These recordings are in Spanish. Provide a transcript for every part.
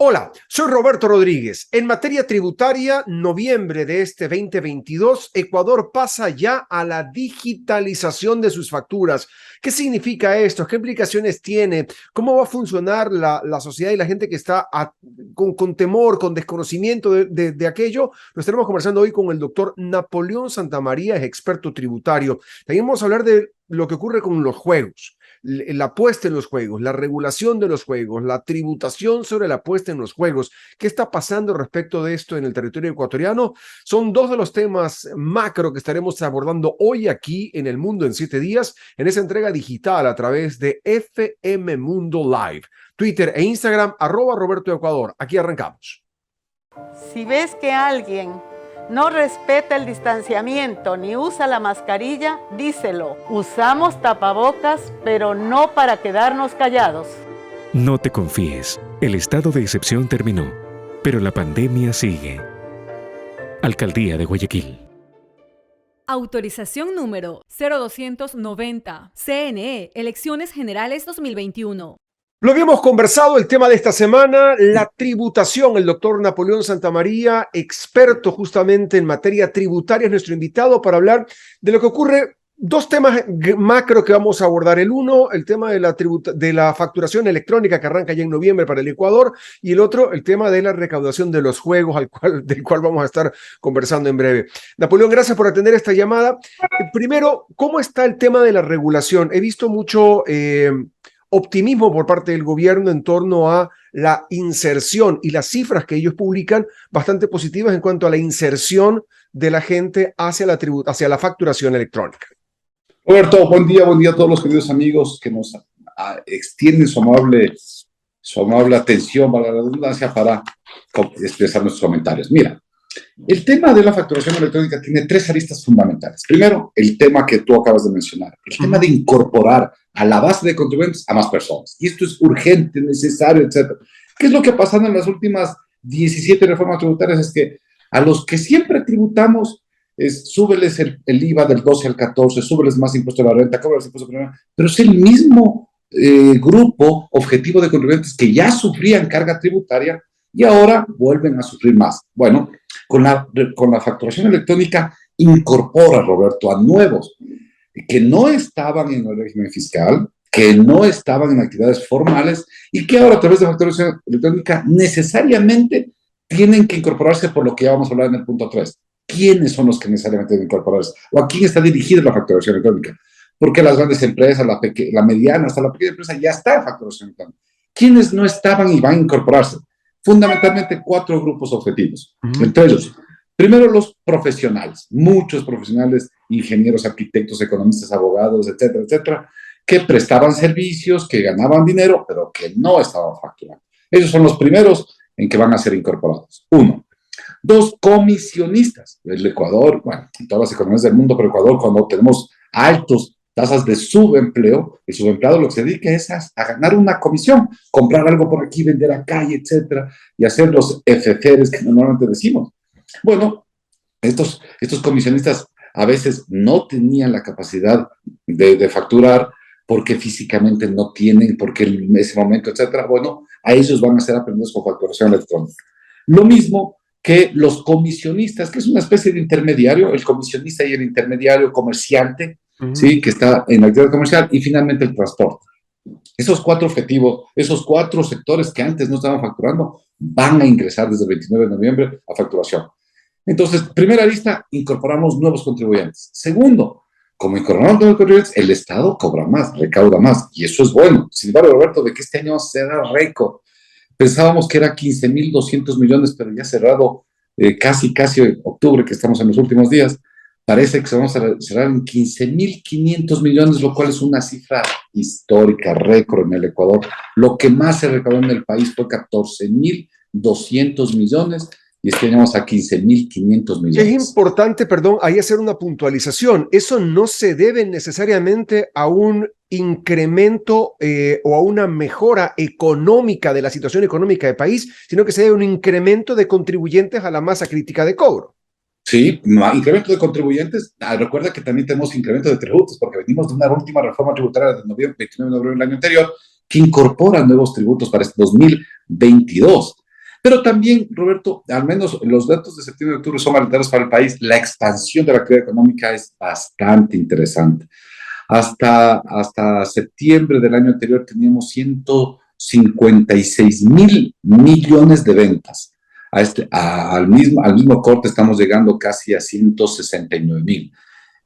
Hola, soy Roberto Rodríguez. En materia tributaria, noviembre de este 2022, Ecuador pasa ya a la digitalización de sus facturas. ¿Qué significa esto? ¿Qué implicaciones tiene? ¿Cómo va a funcionar la sociedad y la gente que está con temor, con desconocimiento de aquello? Lo estaremos conversando hoy con el doctor Napoleón Santamaría, es experto tributario. También vamos a hablar de lo que ocurre con los juegos. La apuesta en los juegos, la regulación de los juegos, la tributación sobre la apuesta en los juegos. ¿Qué está pasando respecto de esto en el territorio ecuatoriano? Son dos de los temas macro que estaremos abordando hoy aquí en El Mundo en 7 días, en esa entrega digital a través de FM Mundo Live, Twitter e Instagram, @RobertoEcuador. Aquí arrancamos. Si ves que alguien no respeta el distanciamiento ni usa la mascarilla, díselo. Usamos tapabocas, pero no para quedarnos callados. No te confíes. El estado de excepción terminó, pero la pandemia sigue. Alcaldía de Guayaquil. Autorización número 0290. CNE, Elecciones Generales 2021. Lo habíamos conversado, el tema de esta semana, la tributación. El doctor Napoleón Santamaría, experto justamente en materia tributaria, es nuestro invitado para hablar de lo que ocurre. Dos temas macro que vamos a abordar. El uno, el tema de la facturación electrónica que arranca ya en noviembre para el Ecuador, y el otro, el tema de la recaudación de los juegos, del cual vamos a estar conversando en breve. Napoleón, gracias por atender esta llamada. Primero, ¿cómo está el tema de la regulación? He visto mucho optimismo por parte del gobierno en torno a la inserción y las cifras que ellos publican bastante positivas en cuanto a la inserción de la gente hacia la facturación electrónica. Roberto, buen día a todos los queridos amigos que nos extienden su amable atención, para la redundancia, para expresar nuestros comentarios. Mira, el tema de la facturación electrónica tiene 3 aristas fundamentales. Primero, el tema que tú acabas de mencionar, el tema de incorporar a la base de contribuyentes a más personas. Y esto es urgente, necesario, etc. ¿Qué es lo que ha pasado en las últimas 17 reformas tributarias? Es que a los que siempre tributamos, súbeles el IVA del 12 al 14, súbeles más impuesto a la renta, cóbrales impuesto a la renta, pero es el mismo grupo objetivo de contribuyentes que ya sufrían carga tributaria y ahora vuelven a sufrir más. Bueno, con la facturación electrónica incorpora, Roberto, a nuevos que no estaban en el régimen fiscal, que no estaban en actividades formales y que ahora a través de facturación electrónica necesariamente tienen que incorporarse, por lo que ya vamos a hablar en el punto 3. ¿Quiénes son los que necesariamente deben incorporarse? ¿O a quién está dirigida la facturación electrónica? Porque las grandes empresas, la mediana, hasta la pequeña empresa ya está en facturación electrónica. ¿Quiénes no estaban y van a incorporarse? Fundamentalmente 4 grupos objetivos. Entre ellos, primero los profesionales, muchos profesionales, ingenieros, arquitectos, economistas, abogados, etcétera, etcétera, que prestaban servicios, que ganaban dinero, pero que no estaban facturando. Ellos son los primeros en que van a ser incorporados. 1. 2, comisionistas. El Ecuador, bueno, en todas las economías del mundo, pero Ecuador, cuando tenemos altas tasas de subempleo, el subempleado lo que se dedica es a ganar una comisión, comprar algo por aquí, vender acá, y etcétera, y hacer los FCRs que normalmente decimos. Bueno, estos comisionistas a veces no tenían la capacidad de facturar porque físicamente no tienen, porque en ese momento, etcétera. Bueno, a ellos van a ser aprendidos con facturación electrónica. Lo mismo que los comisionistas, que es una especie de intermediario, el comisionista y el intermediario comerciante, ¿sí? Que está en la actividad comercial, y finalmente el transporte. Esos 4 objetivos, esos 4 sectores que antes no estaban facturando, van a ingresar desde el 29 de noviembre a facturación. Entonces, primera lista, incorporamos nuevos contribuyentes. Segundo, como incorporamos nuevos contribuyentes, el Estado cobra más, recauda más, y eso es bueno. Sin embargo, Roberto, de que este año será récord. Pensábamos que era 15.200 millones, pero ya cerrado casi octubre, que estamos en los últimos días, parece que se vamos a cerrar en 15.500 millones, lo cual es una cifra histórica, récord en el Ecuador. Lo que más se recaudó en el país fue 14.200 millones, y este año vamos a 15.500 millones. Es importante, perdón, ahí hacer una puntualización. Eso no se debe necesariamente a un incremento o a una mejora económica de la situación económica del país, sino que se debe a un incremento de contribuyentes a la masa crítica de cobro. Sí, incremento de contribuyentes. Recuerda que también tenemos incremento de tributos, porque venimos de una última reforma tributaria de noviembre, 29 de noviembre del año anterior, que incorpora nuevos tributos para este 2022. Pero también, Roberto, al menos los datos de septiembre y octubre son alentados para el país. La expansión de la actividad económica es bastante interesante. Hasta septiembre del año anterior teníamos 156.000 millones de ventas. Al mismo corte estamos llegando casi a 169.000.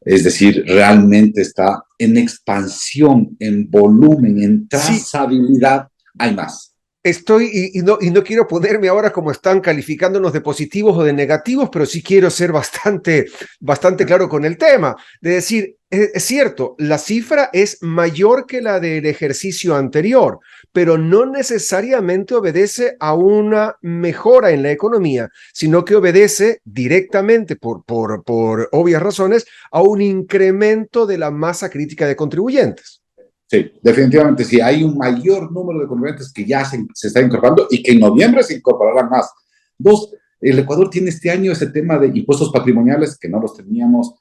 Es decir, realmente está en expansión, en volumen, en trazabilidad, hay más. Estoy, y no quiero ponerme ahora como están calificándonos de positivos o de negativos, pero sí quiero ser bastante claro con el tema. De decir, es cierto, la cifra es mayor que la del ejercicio anterior, pero no necesariamente obedece a una mejora en la economía, sino que obedece directamente, por obvias razones, a un incremento de la masa crítica de contribuyentes. Sí, definitivamente sí. Hay un mayor número de contribuyentes que ya se está incorporando y que en noviembre se incorporarán más. Dos, el Ecuador tiene este año ese tema de impuestos patrimoniales que no los teníamos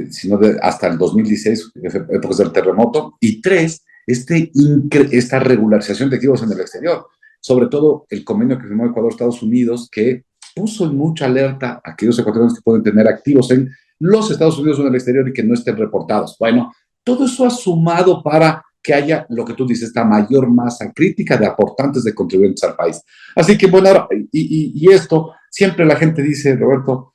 sino hasta el 2016, épocas del terremoto. Y tres, esta regularización de activos en el exterior. Sobre todo el convenio que firmó Ecuador-Estados Unidos, que puso en mucha alerta a aquellos ecuatorianos que pueden tener activos en los Estados Unidos o en el exterior y que no estén reportados. Bueno, todo eso ha sumado para que haya lo que tú dices, esta mayor masa crítica de aportantes de contribuyentes al país. Así que, bueno, ahora, y esto, siempre la gente dice, Roberto,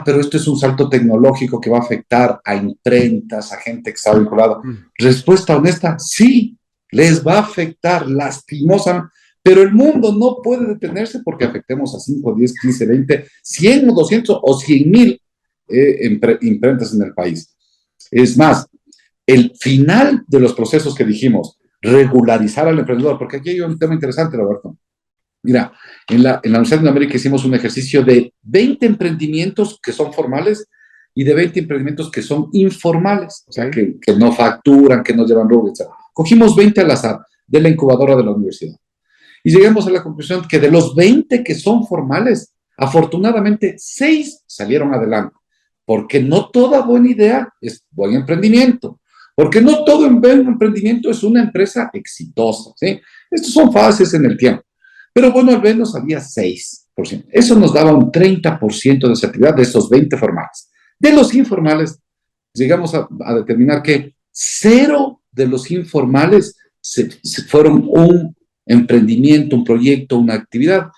pero esto es un salto tecnológico que va a afectar a imprentas, a gente que está vinculada. Respuesta honesta, sí, les va a afectar lastimosamente, pero el mundo no puede detenerse porque afectemos a 5, 10, 15, 20, 100 o 200 o 100.000 imprentas en el país. Es más, el final de los procesos que dijimos, regularizar al emprendedor, porque aquí hay un tema interesante, Roberto. Mira, en la Universidad de América hicimos un ejercicio de 20 emprendimientos que son formales y de 20 emprendimientos que son informales, o sea, que no facturan, que no llevan rubro, etc. Cogimos 20 al azar de la incubadora de la universidad y llegamos a la conclusión que de los 20 que son formales, afortunadamente 6 salieron adelante, porque no toda buena idea es buen emprendimiento. Porque no todo emprendimiento es una empresa exitosa, ¿sí? Estos son fases en el tiempo. Pero bueno, al menos había 6%. Eso nos daba un 30% de certidumbre de esos 20 formales. De los informales, llegamos a determinar que 0 de los informales se fueron un emprendimiento, un proyecto, una actividad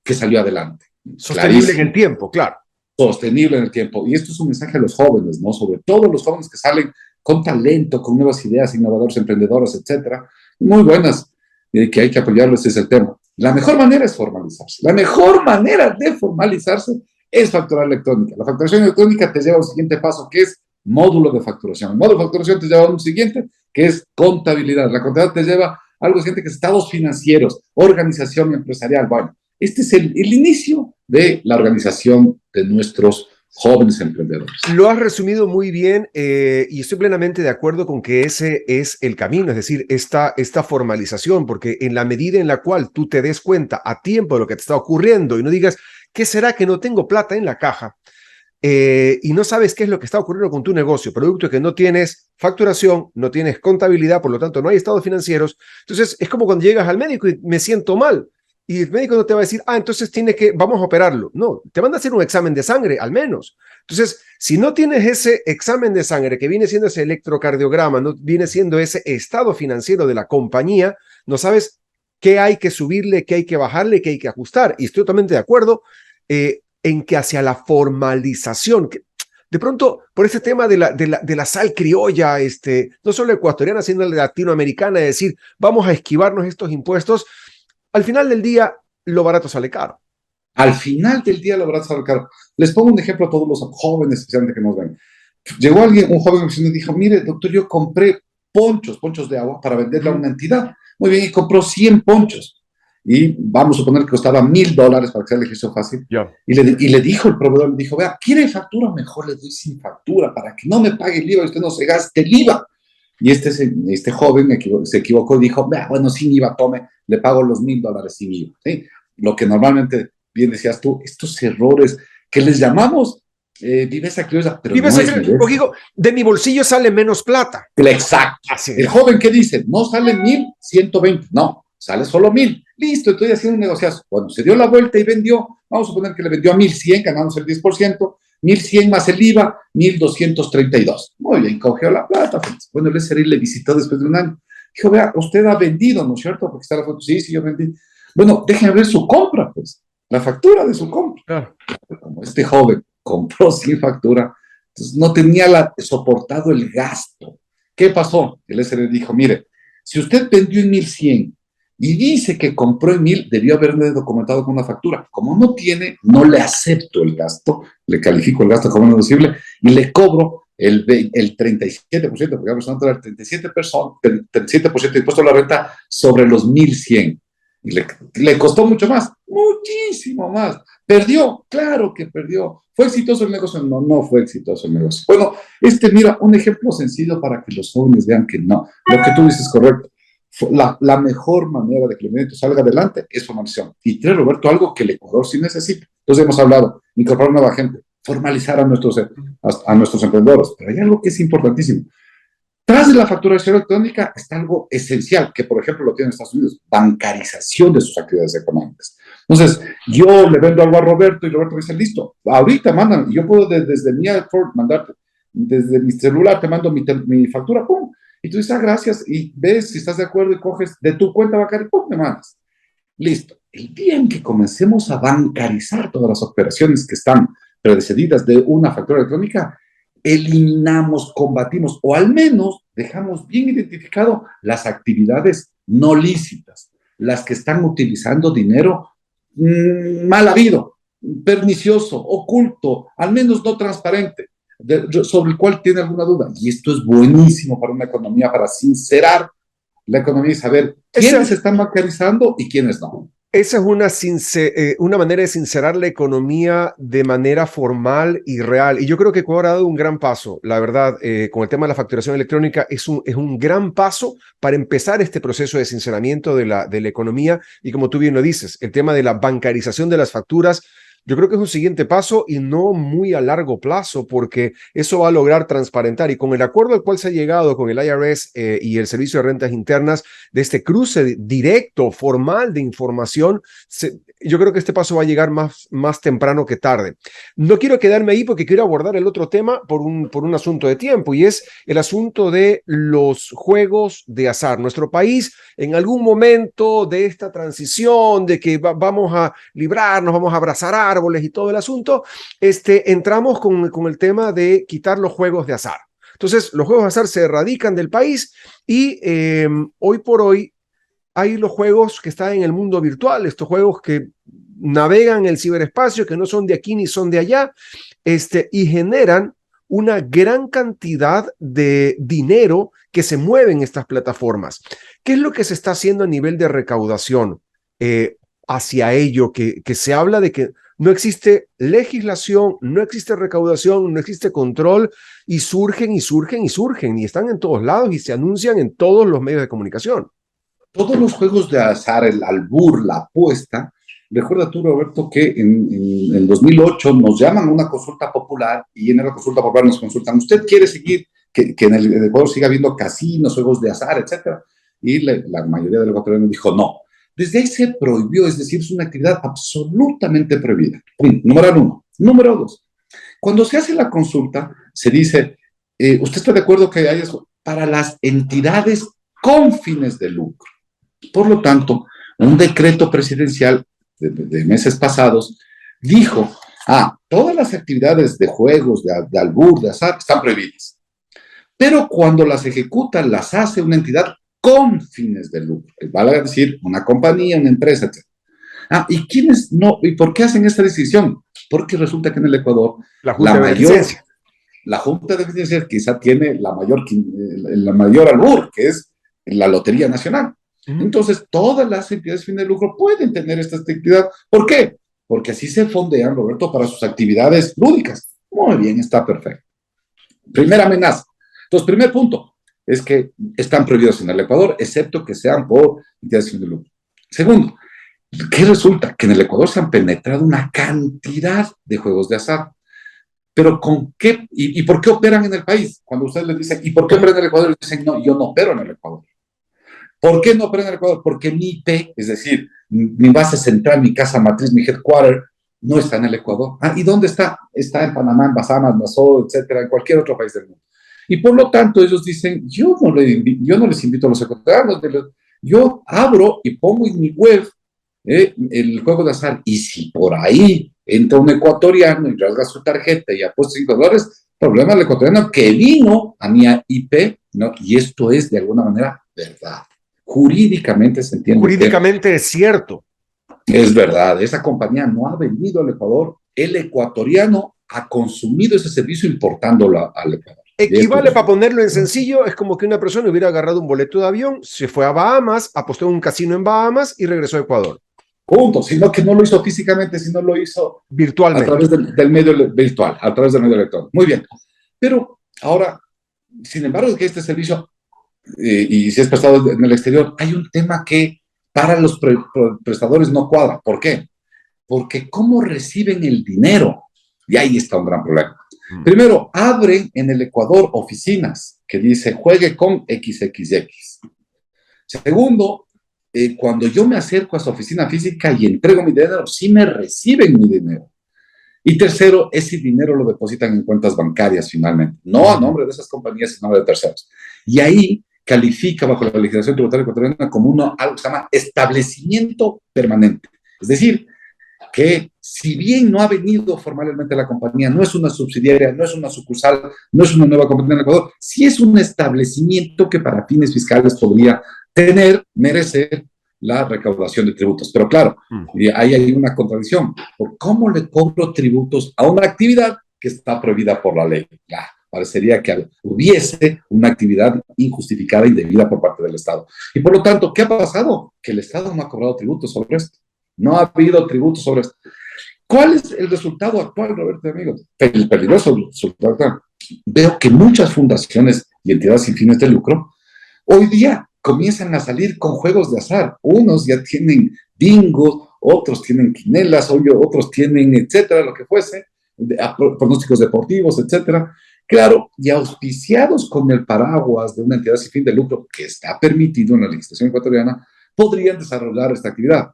que salió adelante. Sostenible clarísimo. En el tiempo, claro. Sostenible en el tiempo. Y esto es un mensaje a los jóvenes, ¿no? Sobre todo los jóvenes que salen con talento, con nuevas ideas, innovadores, emprendedores, etcétera, muy buenas, que hay que apoyarlos, es el tema. La mejor manera es formalizarse. La mejor manera de formalizarse es facturar electrónica. La facturación electrónica te lleva a un siguiente paso, que es módulo de facturación. El módulo de facturación te lleva a un siguiente, que es contabilidad. La contabilidad te lleva a algo siguiente, que es estados financieros, organización empresarial. Bueno, este es el inicio de la organización de nuestros jóvenes emprendedores. Lo has resumido muy bien y estoy plenamente de acuerdo con que ese es el camino, es decir, esta formalización, porque en la medida en la cual tú te des cuenta a tiempo de lo que te está ocurriendo y no digas, ¿qué será que no tengo plata en la caja? Y no sabes qué es lo que está ocurriendo con tu negocio, producto que no tienes facturación, no tienes contabilidad, por lo tanto no hay estados financieros. Entonces es como cuando llegas al médico y me siento mal. Y el médico no te va a decir, entonces vamos a operarlo. No, te van a hacer un examen de sangre, al menos. Entonces, si no tienes ese examen de sangre, que viene siendo ese electrocardiograma, no viene siendo ese estado financiero de la compañía, no sabes qué hay que subirle, qué hay que bajarle, qué hay que ajustar. Y estoy totalmente de acuerdo en que hacia la formalización, que de pronto, por ese tema de la sal criolla, no solo ecuatoriana, sino latinoamericana, es decir, vamos a esquivarnos estos impuestos. Al final del día, lo barato sale caro. Al final del día, lo barato sale caro. Les pongo un ejemplo a todos los jóvenes, especialmente que nos ven. Llegó un joven y me dijo, mire, doctor, yo compré ponchos de agua para venderle a una entidad. Muy bien, y compró 100 ponchos. Y vamos a suponer que costaba $1,000 para que sea el ejercicio fácil. Yeah. Y le dijo el proveedor, le dijo, vea, ¿quiere factura? Mejor le doy sin factura para que no me pague el IVA y usted no se gaste el IVA. Y este joven se equivocó y dijo, bueno, sin IVA, tome, le pago los $1,000 sin IVA. ¿Sí? Lo que normalmente, bien decías tú, estos errores que les llamamos viveza criolla, pero viveza no es viveza. Digo, de mi bolsillo sale menos plata. Exacto. Así. El joven, ¿qué dice? No sale 1,120, no, sale solo 1,000. Listo, estoy haciendo un negociazo. Bueno, se dio la vuelta y vendió, vamos a suponer que le vendió a 1,100, ganamos el 10%, 1,100 más el IVA, 1,232. Muy bien, cogió la plata. Bueno, el SRI le visitó después de un año. Dijo, vea, usted ha vendido, ¿no es cierto? Porque está la foto. Sí, sí, yo vendí. Bueno, déjenme ver su compra, pues, la factura de su compra. Claro. Como este joven compró sin factura, entonces no tenía soportado el gasto. ¿Qué pasó? El SRI dijo, mire, si usted vendió en 1,100 y dice que compró en 1,000, debió haberle documentado con una factura. Como no tiene, no le acepto el gasto, le califico el gasto como no deducible y le cobro el 37%, porque la persona trae el 37% de impuesto a la renta sobre los 1,100. Y le costó mucho más, muchísimo más. ¿Perdió? Claro que perdió. ¿Fue exitoso el negocio? No, no fue exitoso el negocio. Bueno, mira, un ejemplo sencillo para que los jóvenes vean que no. Lo que tú dices es correcto. La mejor manera de que el movimiento salga adelante es formalización. Y tres, Roberto, algo que el Ecuador sí necesita. Entonces hemos hablado, incorporar nueva gente, formalizar a nuestros emprendedores. Pero hay algo que es importantísimo. Tras de la facturación electrónica está algo esencial, que por ejemplo lo tiene en Estados Unidos, bancarización de sus actividades económicas. Entonces, yo le vendo algo a Roberto y Roberto me dice, listo, ahorita mandan, y yo puedo desde mi iPhone mandarte, desde mi celular te mando mi factura, pum, y tú dices, gracias, y ves si estás de acuerdo y coges de tu cuenta bancaria, pum, me mandas. Listo. El día en que comencemos a bancarizar todas las operaciones que están precedidas de una factura electrónica, eliminamos, combatimos, o al menos dejamos bien identificado las actividades no lícitas, las que están utilizando dinero mal habido, pernicioso, oculto, al menos no transparente, sobre el cual tiene alguna duda. Y esto es buenísimo para una economía, para sincerar la economía y saber quiénes están bancarizando y quiénes no. Esa es una manera de sincerar la economía de manera formal y real. Y yo creo que Ecuador ha dado un gran paso, la verdad, con el tema de la facturación electrónica. Es un gran paso para empezar este proceso de sinceramiento de la economía. Y como tú bien lo dices, el tema de la bancarización de las facturas, yo creo que es un siguiente paso y no muy a largo plazo, porque eso va a lograr transparentar. Y con el acuerdo al cual se ha llegado con el IRS y el Servicio de Rentas Internas, de este cruce directo, formal de información, yo creo que este paso va a llegar más temprano que tarde. No quiero quedarme ahí porque quiero abordar el otro tema por un asunto de tiempo, y es el asunto de los juegos de azar. Nuestro país, en algún momento de esta transición, de que vamos a librarnos, vamos a abrazar árboles y todo el asunto, entramos con el tema de quitar los juegos de azar. Entonces, los juegos de azar se erradican del país y hoy por hoy hay los juegos que están en el mundo virtual, estos juegos que navegan en el ciberespacio, que no son de aquí ni son de allá, y generan una gran cantidad de dinero que se mueve en estas plataformas. ¿Qué es lo que se está haciendo a nivel de recaudación hacia ello? Que se habla de que no existe legislación, no existe recaudación, no existe control, y surgen, y están en todos lados y se anuncian en todos los medios de comunicación. Todos los juegos de azar, el albur, la apuesta, recuerda tú, Roberto, que en el 2008 nos llaman a una consulta popular y en la consulta popular nos consultan, ¿usted quiere seguir que en el Ecuador siga habiendo casinos, juegos de azar, etcétera? Y la mayoría de los ecuatorianos dijo no. Desde ahí se prohibió, es decir, es una actividad absolutamente prohibida. Número uno. Número dos, cuando se hace la consulta, se dice, ¿usted está de acuerdo que haya para las entidades con fines de lucro? Por lo tanto, un decreto presidencial de meses pasados dijo, todas las actividades de juegos, de albur, de azar, están prohibidas. Pero cuando las ejecutan, las hace una entidad con fines de lucro. Vale decir, una compañía, una empresa, etc. ¿Y quiénes no? ¿Y por qué hacen esta decisión? Porque resulta que en el Ecuador la Junta de Beneficencia quizá tiene la mayor albur, que es la Lotería Nacional. Entonces, todas las entidades de fin de lucro pueden tener esta actividad. ¿Por qué? Porque así se fondean, Roberto, para sus actividades lúdicas. Muy bien, está perfecto. Primera amenaza. Entonces, primer punto, es que están prohibidos en el Ecuador, excepto que sean por entidades de fin de lucro. Segundo, ¿qué resulta? Que en el Ecuador se han penetrado una cantidad de juegos de azar. Pero ¿con qué? ¿Y por qué operan en el país? Cuando ustedes les dicen, ¿y por qué operan en el Ecuador? Les dicen, no, yo no opero en el Ecuador. ¿Por qué no opera en el Ecuador? Porque mi IP, es decir, mi base central, mi casa matriz, mi headquarter, no está en el Ecuador. ¿Y dónde está? Está en Panamá, en Bahamas, Nassau, etcétera, en cualquier otro país del mundo. Y por lo tanto, ellos dicen, yo no les invito a los ecuatorianos, yo abro y pongo en mi web el juego de azar. Y si por ahí entra un ecuatoriano y rasga su tarjeta y apuesta $5, problema del ecuatoriano que vino a mi IP, ¿no? Y esto es de alguna manera verdad. Jurídicamente se entiende. Jurídicamente es cierto. Es verdad, esa compañía no ha venido al Ecuador, el ecuatoriano ha consumido ese servicio importándolo al Ecuador. Equivale, para ponerlo en sencillo, es como que una persona hubiera agarrado un boleto de avión, se fue a Bahamas, apostó en un casino en Bahamas y regresó a Ecuador. Punto, sino que no lo hizo físicamente, sino lo hizo virtualmente. A través del medio virtual, a través del medio electrónico. Muy bien, pero ahora, sin embargo, que este servicio, y si es prestado en el exterior, hay un tema que para los prestadores no cuadra. ¿Por qué? Porque ¿cómo reciben el dinero? Y ahí está un gran problema. Primero, abren en el Ecuador oficinas que dice juegue con XXX. Segundo, cuando yo me acerco a esa oficina física y entrego mi dinero, sí me reciben mi dinero. Y tercero, ese dinero lo depositan en cuentas bancarias finalmente, no a nombre de esas compañías, sino a nombre de terceros. Y ahí califica bajo la legislación tributaria ecuatoriana como algo que se llama establecimiento permanente. Es decir, que si bien no ha venido formalmente la compañía, no es una subsidiaria, no es una sucursal, no es una nueva compañía en Ecuador, sí es un establecimiento que para fines fiscales podría merecer la recaudación de tributos. Pero claro, y ahí hay una contradicción. ¿Por cómo le cobro tributos a una actividad que está prohibida por la ley? Parecería que hubiese una actividad injustificada e indebida por parte del Estado. Y por lo tanto, ¿qué ha pasado? Que el Estado no ha cobrado tributos sobre esto. No ha habido tributos sobre esto. ¿Cuál es el resultado actual, Roberto, amigos? El peligroso resultado actual. Veo que muchas fundaciones y entidades sin fines de lucro hoy día comienzan a salir con juegos de azar. Unos ya tienen bingo, otros tienen quinelas, otros tienen, etcétera, lo que fuese, pronósticos deportivos, etcétera. Claro, y auspiciados con el paraguas de una entidad sin fin de lucro que está permitido en la legislación ecuatoriana, podrían desarrollar esta actividad.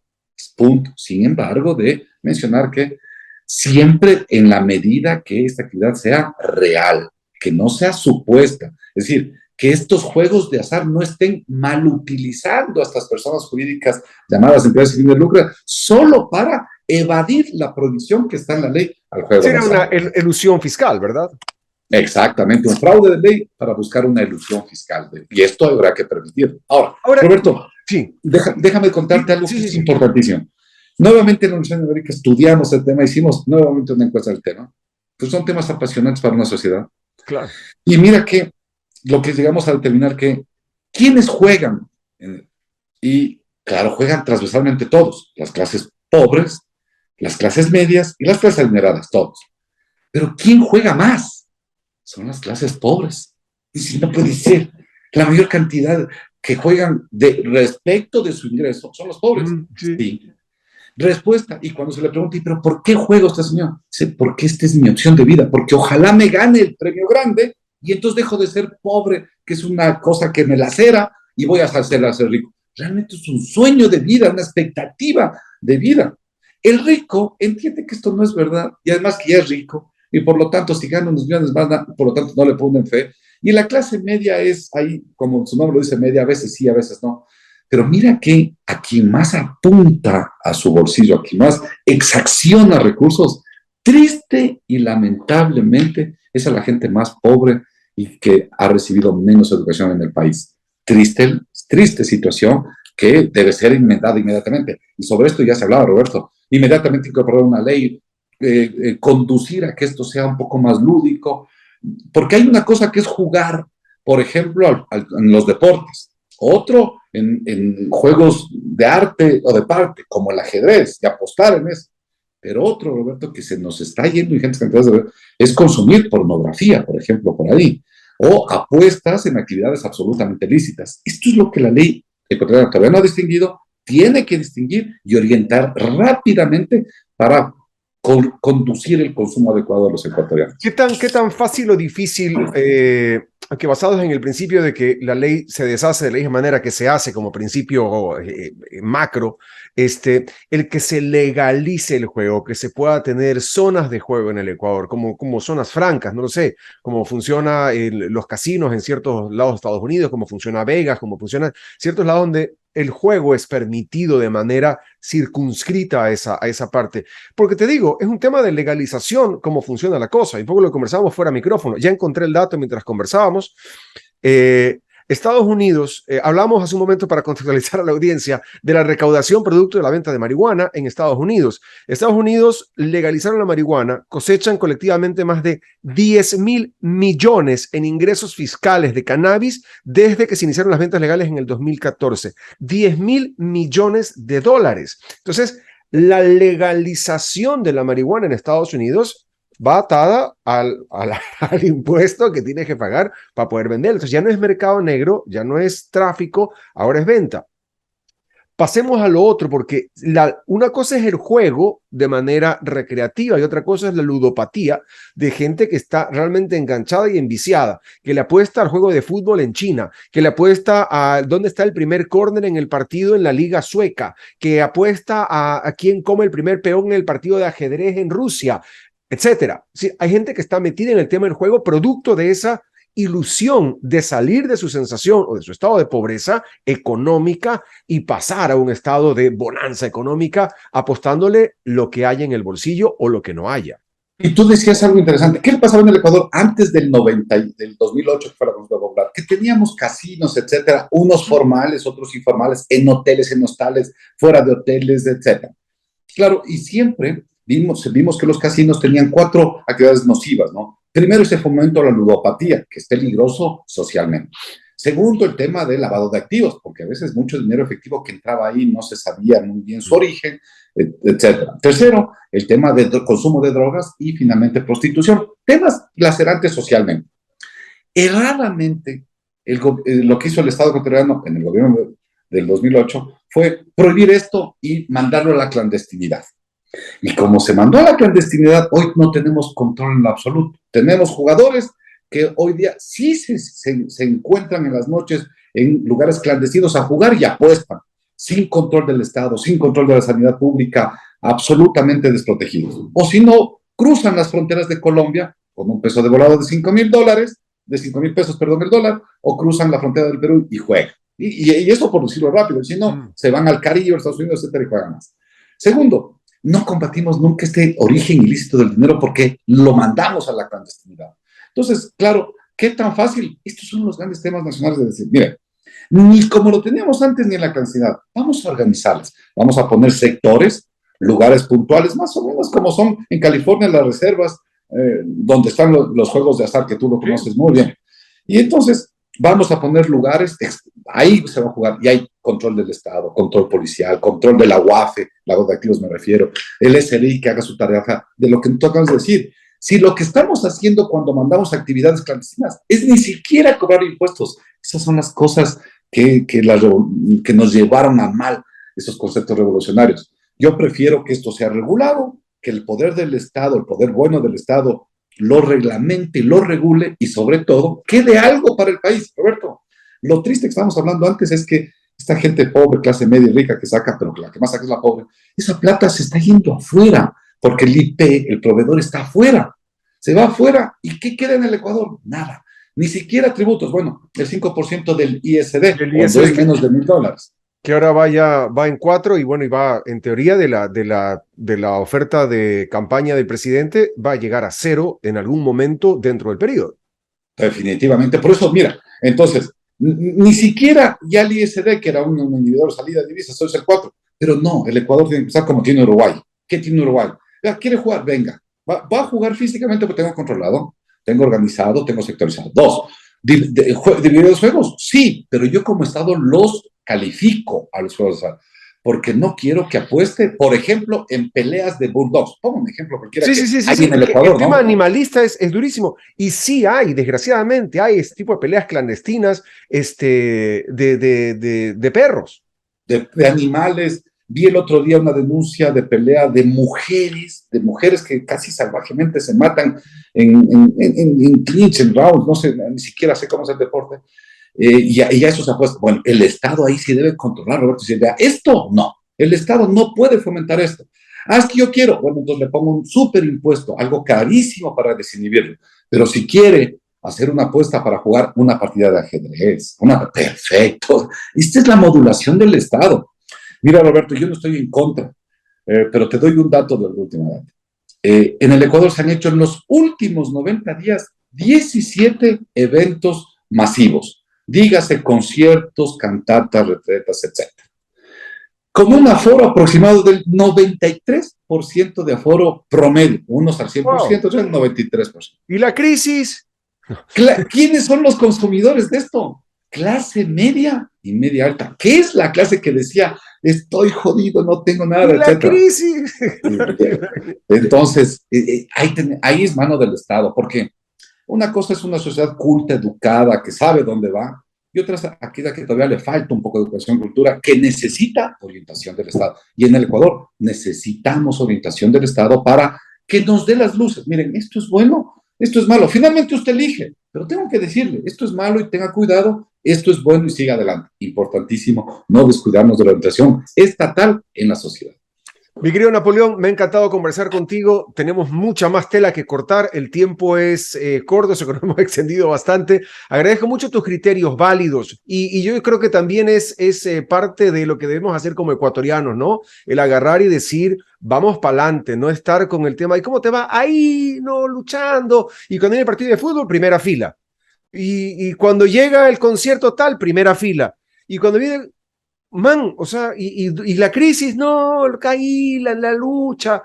Punto. Sin embargo, de mencionar que siempre en la medida que esta actividad sea real, que no sea supuesta, es decir, que estos juegos de azar no estén mal utilizando a estas personas jurídicas llamadas entidades sin fin de lucro solo para evadir la prohibición que está en la ley al juego de azar. Sería una elusión fiscal, ¿verdad? Exactamente, un fraude de ley para buscar una ilusión fiscal. Y esto habrá que permitir. Ahora Roberto, sí. Déjame contarte algo que es importantísimo. Nuevamente en la Universidad de América estudiamos el tema, hicimos nuevamente una encuesta del tema. Pues son temas apasionantes para una sociedad. Claro. Y mira que lo que llegamos a determinar que ¿quiénes juegan? Y claro, juegan transversalmente todos. Las clases pobres, las clases medias y las clases adineradas, todos. Pero ¿quién juega más? Son las clases pobres. Y si no puede ser, la mayor cantidad que juegan respecto de su ingreso son los pobres. Sí. Respuesta, y cuando se le pregunta, ¿pero por qué juega este señor? Dice, porque esta es mi opción de vida, porque ojalá me gane el premio grande y entonces dejo de ser pobre, que es una cosa que me lacera, y voy a hacerla ser rico. Realmente es un sueño de vida, una expectativa de vida. El rico entiende que esto no es verdad, y además que ya es rico, y por lo tanto, si gana unos millones más, por lo tanto, no le ponen fe. Y la clase media es ahí, como su nombre lo dice, media, a veces sí, a veces no. Pero mira que a quien más apunta a su bolsillo, a quien más exacciona recursos, triste y lamentablemente, es a la gente más pobre y que ha recibido menos educación en el país. Triste situación que debe ser enmendada inmediatamente. Y sobre esto ya se hablaba, Roberto. Inmediatamente incorporar una ley, conducir a que esto sea un poco más lúdico, porque hay una cosa que es jugar, por ejemplo, en los deportes, otro en juegos de arte o de parte, como el ajedrez, y apostar en eso, pero otro, Roberto, que se nos está yendo y gente es consumir pornografía, por ejemplo, por ahí, o apuestas en actividades absolutamente lícitas. Esto es lo que la ley ecuatoriana todavía no ha distinguido, tiene que distinguir y orientar rápidamente para conducir el consumo adecuado de los ecuatorianos. ¿Qué tan fácil o difícil, que basados en el principio de que la ley se deshace de la misma manera que se hace como principio macro, el que se legalice el juego, que se pueda tener zonas de juego en el Ecuador, como zonas francas, no lo sé, cómo funciona los casinos en ciertos lados de Estados Unidos, cómo funciona Vegas, cómo funciona ciertos lados donde el juego es permitido de manera circunscrita a esa parte. Porque te digo, es un tema de legalización, cómo funciona la cosa. Y un poco lo conversábamos fuera de micrófono. Ya encontré el dato mientras conversábamos. Estados Unidos, hablamos hace un momento para contextualizar a la audiencia de la recaudación producto de la venta de marihuana en Estados Unidos. Estados Unidos legalizaron la marihuana, cosechan colectivamente más de 10.000 millones en ingresos fiscales de cannabis desde que se iniciaron las ventas legales en el 2014. 10.000 millones de dólares. Entonces, la legalización de la marihuana en Estados Unidos va atada al impuesto que tienes que pagar para poder venderlo. Entonces ya no es mercado negro, ya no es tráfico, ahora es venta. Pasemos a lo otro, porque una cosa es el juego de manera recreativa y otra cosa es la ludopatía de gente que está realmente enganchada y enviciada, que le apuesta al juego de fútbol en China, que le apuesta a dónde está el primer córner en el partido en la liga sueca, que apuesta a quién come el primer peón en el partido de ajedrez en Rusia, etcétera. Sí, hay gente que está metida en el tema del juego producto de esa ilusión de salir de su sensación o de su estado de pobreza económica y pasar a un estado de bonanza económica apostándole lo que haya en el bolsillo o lo que no haya. Y tú decías algo interesante. ¿Qué le pasaba en el Ecuador antes del 2008, que fue la consulta popular? Que teníamos casinos, etcétera, unos formales, otros informales, en hoteles, en hostales, fuera de hoteles, etcétera. Claro, y siempre vimos que los casinos tenían 4 actividades nocivas, ¿no? Primero, ese fomento a la ludopatía, que es peligroso socialmente. Segundo, el tema del lavado de activos, porque a veces mucho dinero efectivo que entraba ahí no se sabía muy bien su origen, etcétera. Tercero, el tema del consumo de drogas y finalmente prostitución. Temas lacerantes socialmente. Erradamente, lo que hizo el Estado ecuatoriano en el gobierno del 2008 fue prohibir esto y mandarlo a la clandestinidad. Y como se mandó a la clandestinidad, hoy no tenemos control en lo absoluto. Tenemos jugadores que hoy día sí se encuentran en las noches en lugares clandestinos a jugar y apuestan, sin control del Estado, sin control de la sanidad pública, absolutamente desprotegidos. O si no, cruzan las fronteras de Colombia con un peso de volado de $5,000 el dólar, o cruzan la frontera del Perú y juegan. Y eso por decirlo rápido, si no, se van al Caribe, Estados Unidos, etcétera, y juegan más. Segundo, no combatimos nunca este origen ilícito del dinero porque lo mandamos a la clandestinidad. Entonces, claro, ¿qué tan fácil? Estos son los grandes temas nacionales de decir, mire, ni como lo teníamos antes ni en la clandestinidad, vamos a organizarlas, vamos a poner sectores, lugares puntuales, más o menos como son en California las reservas, donde están los juegos de azar que tú lo conoces muy bien. Y entonces vamos a poner lugares, ahí se va a jugar, y hay control del Estado, control policial, control de la UAFE, lavado de activos me refiero, el SRI que haga su tarea, de lo que tú acabas de decir. Si lo que estamos haciendo cuando mandamos actividades clandestinas es ni siquiera cobrar impuestos, esas son las cosas que nos llevaron a mal esos conceptos revolucionarios. Yo prefiero que esto sea regulado, que el poder del Estado, el poder bueno del Estado, lo reglamente, lo regule y sobre todo quede algo para el país. Roberto, lo triste que estábamos hablando antes es que esta gente pobre, clase media y rica que saca, pero la que más saca es la pobre, esa plata se está yendo afuera, porque el IP, el proveedor está afuera, se va afuera, ¿y qué queda en el Ecuador? Nada, ni siquiera tributos, bueno, el 5% del ISD, cuando es menos de $1,000. Que ahora va en 4 y bueno, y va en teoría de la oferta de campaña del presidente, va a llegar a 0 en algún momento dentro del periodo. Definitivamente, por eso, mira, entonces, ni siquiera ya el ISD, que era un indicador de salida de divisas, eso es el 4, pero no, el Ecuador tiene que empezar como tiene Uruguay. ¿Qué tiene Uruguay? ¿Quiere jugar? Venga. Va a jugar físicamente porque tengo controlado, tengo organizado, tengo sectorizado. 2, ¿dividir los juegos? Sí, pero yo como Estado los califico a los juegos de azar, porque no quiero que apueste, por ejemplo, en peleas de bulldogs. Pongo un ejemplo cualquiera hay en el Ecuador. El tema animalista es durísimo. Y sí hay, desgraciadamente, hay este tipo de peleas clandestinas de perros. De animales, Vi el otro día una denuncia de pelea de mujeres que casi salvajemente se matan en clinch, en rounds, no sé, ni siquiera sé cómo es el deporte. Y a eso se apuesta. Bueno, el Estado ahí sí debe controlar, Roberto. Si vea, esto no, el Estado no puede fomentar esto. Ah, es que yo quiero, bueno, entonces le pongo un súper impuesto, algo carísimo para desinhibirlo. Pero si quiere hacer una apuesta para jugar una partida de ajedrez, perfecto. Esta es la modulación del Estado. Mira, Roberto, yo no estoy en contra, pero te doy un dato de la última edad. En el Ecuador se han hecho en los últimos 90 días 17 eventos masivos. Dígase conciertos, cantatas, retretas, etc. Con un aforo aproximado del 93% de aforo promedio, unos al 100%, wow. Otros al 93%. ¿Y la crisis? ¿Quiénes son los consumidores de esto? Clase media y media alta. ¿Qué es la clase que decía, estoy jodido, no tengo nada, ¿Y la etcétera? Crisis? Entonces, ahí es mano del Estado, porque una cosa es una sociedad culta, educada, que sabe dónde va, y otra es aquella que todavía le falta un poco de educación y cultura, que necesita orientación del Estado. Y en el Ecuador necesitamos orientación del Estado para que nos dé las luces. Miren, esto es bueno, esto es malo. Finalmente usted elige, pero tengo que decirle, esto es malo y tenga cuidado, esto es bueno y siga adelante. Importantísimo, no descuidarnos de la orientación estatal en la sociedad. Mi querido Napoleón, me ha encantado conversar contigo. Tenemos mucha más tela que cortar. El tiempo es corto, se nos hemos extendido bastante. Agradezco mucho tus criterios válidos y yo creo que también es parte de lo que debemos hacer como ecuatorianos, ¿no? El agarrar y decir, vamos para adelante, no estar con el tema, ¿y cómo te va? Ahí, no, luchando. Y cuando viene el partido de fútbol, primera fila. Y cuando llega el concierto tal, primera fila. Y cuando viene... Man, o sea, y la crisis, no, caí, la lucha.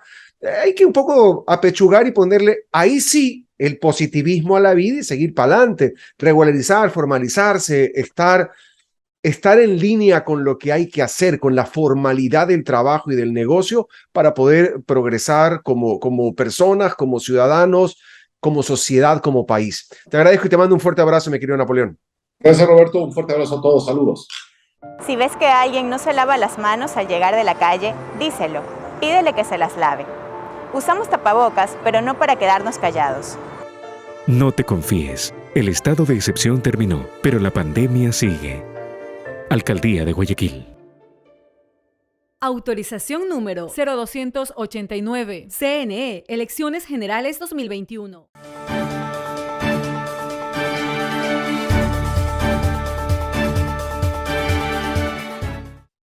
Hay que un poco apechugar y ponerle, ahí sí, el positivismo a la vida y seguir para adelante, regularizar, formalizarse, estar en línea con lo que hay que hacer, con la formalidad del trabajo y del negocio para poder progresar como personas, como ciudadanos, como sociedad, como país. Te agradezco y te mando un fuerte abrazo, mi querido Napoleón. Gracias, Roberto. Un fuerte abrazo a todos. Saludos. Si ves que alguien no se lava las manos al llegar de la calle, díselo. Pídele que se las lave. Usamos tapabocas, pero no para quedarnos callados. No te confíes. El estado de excepción terminó, pero la pandemia sigue. Alcaldía de Guayaquil. Autorización número 0289. CNE, Elecciones Generales 2021.